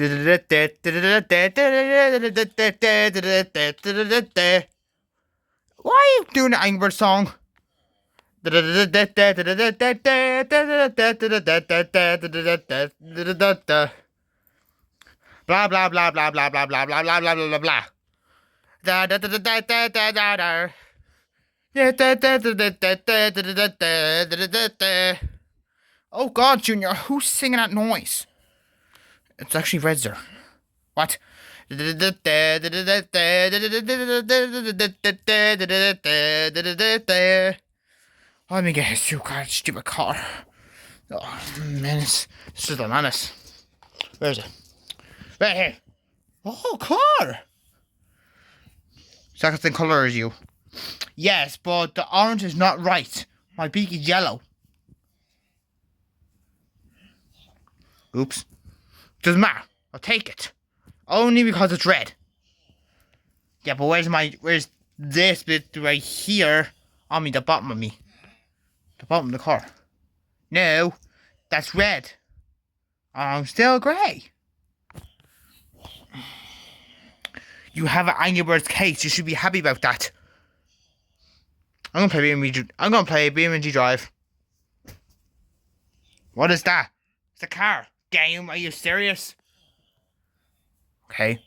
Why are you doing the Angry Birds song? Blah blah blah blah blah blah blah blah blah blah blah blah. Da da da da da da da da da. Oh God, Junior, who's singing that noise? It's actually Redzer. What? Let me get his stupid car. Oh, menace. This is the menace. Where is it? Right here. Oh, car! Second same colour as you. Yes, but the orange is not right. My beak is yellow. Oops. Doesn't matter. I'll take it. Only because it's red. Yeah, but where's this bit right here on me, the bottom of me? The bottom of the car. No, that's red. I'm still grey. You have an Angry Birds case. You should be happy about that. I'm gonna play BeamNG Drive. What is that? It's a car. Game, are you serious? Okay.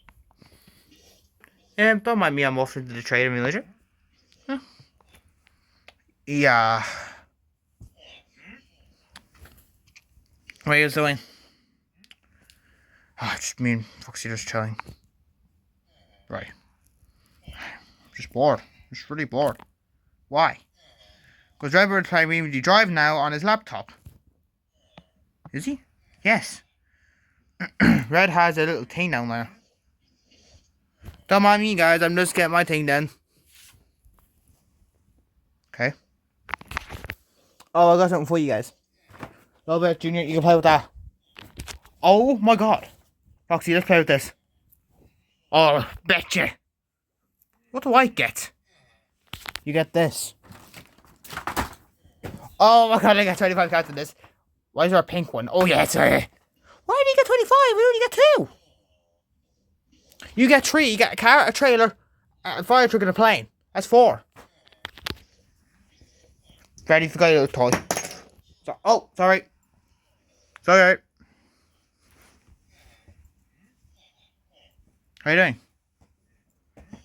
Don't mind me, I'm off into the trade emulator. Huh. Yeah. What are you doing? Oh, just me and Foxy just chilling. Right. Just bored. Just really bored. Why? Because Redbird is playing BeamNG Drive now on his laptop. Is he? Yes. Red has a little thing down there. Don't mind me, guys. I'm just getting my thing done. Okay. Oh, I got something for you guys. Robert Junior, you can play with that. Oh my God. Foxy, let's play with this. Oh, betcha. What do I get? You get this. Oh my God, I got 25 cards in this. Why is there a pink one? Oh yeah, sorry. Why did you get 25? We only get 2. You get 3. You get a car, a trailer, a fire truck, and a plane. That's 4. Ready for your little toy. So, oh, sorry. Sorry. How you doing? I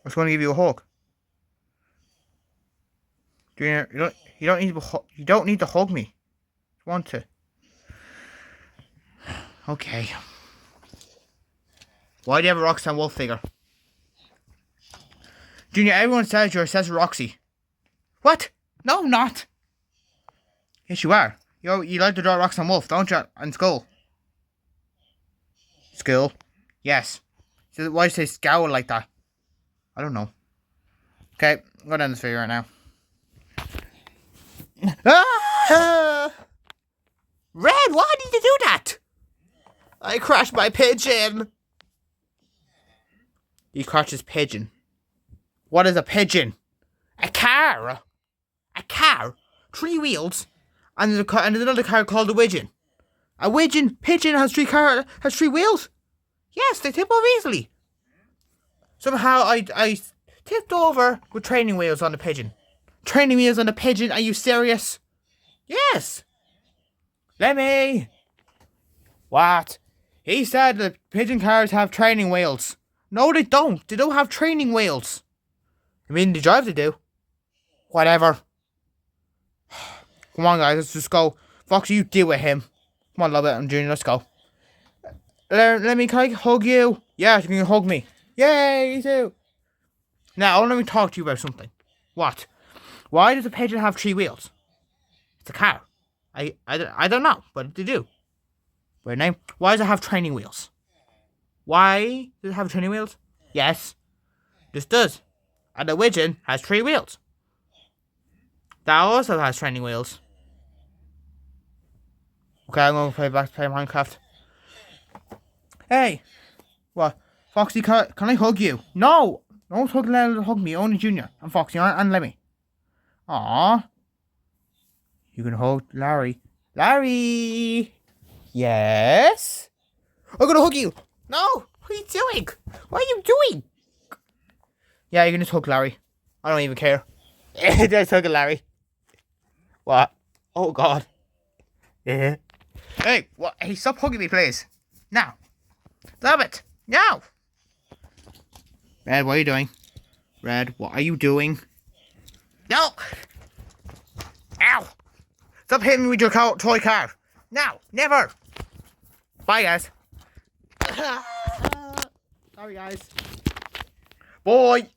was going to give you a hug. Junior, you don't need to hug me. If you want to. Okay. Why do you have a Roxanne Wolf figure? Junior, everyone says you're obsessed with Roxy. What? No, I'm not. Yes, you are. You like to draw Roxanne Wolf, don't you? In school. School? Yes. So why do you say scowl like that? I don't know. Okay, go down this figure right now. Ah! Red, why did you do that? I crashed my pigeon. He crashed his pigeon. What is a pigeon? A car. A car. 3 wheels. And there's another car called a widgeon. A pigeon has 3 wheels? Yes, they tip over easily. Somehow I tipped over with training wheels on the pigeon. Training wheels on the pigeon? Are you serious? Yes. Lemmy. What? He said that pigeon cars have training wheels. No, they don't. They don't have training wheels. I mean, the drive they do. Whatever. Come on, guys. Let's just go. Foxy, you deal with him. Come on, love it. I'm Junior. Let's go. Let me, can I hug you? Yes, you can hug me. Yay, you too. Now, let me talk to you about something. What? Why does a pigeon have 3 wheels? It's a car. I don't know, but they do. Weird name. Why does it have training wheels? Why does it have training wheels? Yes. This does. And the widgeon has 3 wheels. That also has training wheels. Okay, I'm going to play Minecraft. Hey. What? Foxy, can I hug you? No. Don't hug me. Only Junior and Foxy and Lemmy. Aww. You can hug Larry. Larry! Yes? I'm gonna hug you. No, what are you doing? What are you doing? Yeah, you can just hug Larry. I don't even care. Just hug Larry. What? Oh God. Yeah. Hey, what? Hey, stop hugging me, please. Now. Stop it. Now. Red, what are you doing? Red, what are you doing? No. Ow. Stop hitting me with your toy car. Now. Never. Bye, guys. Sorry, guys. Bye.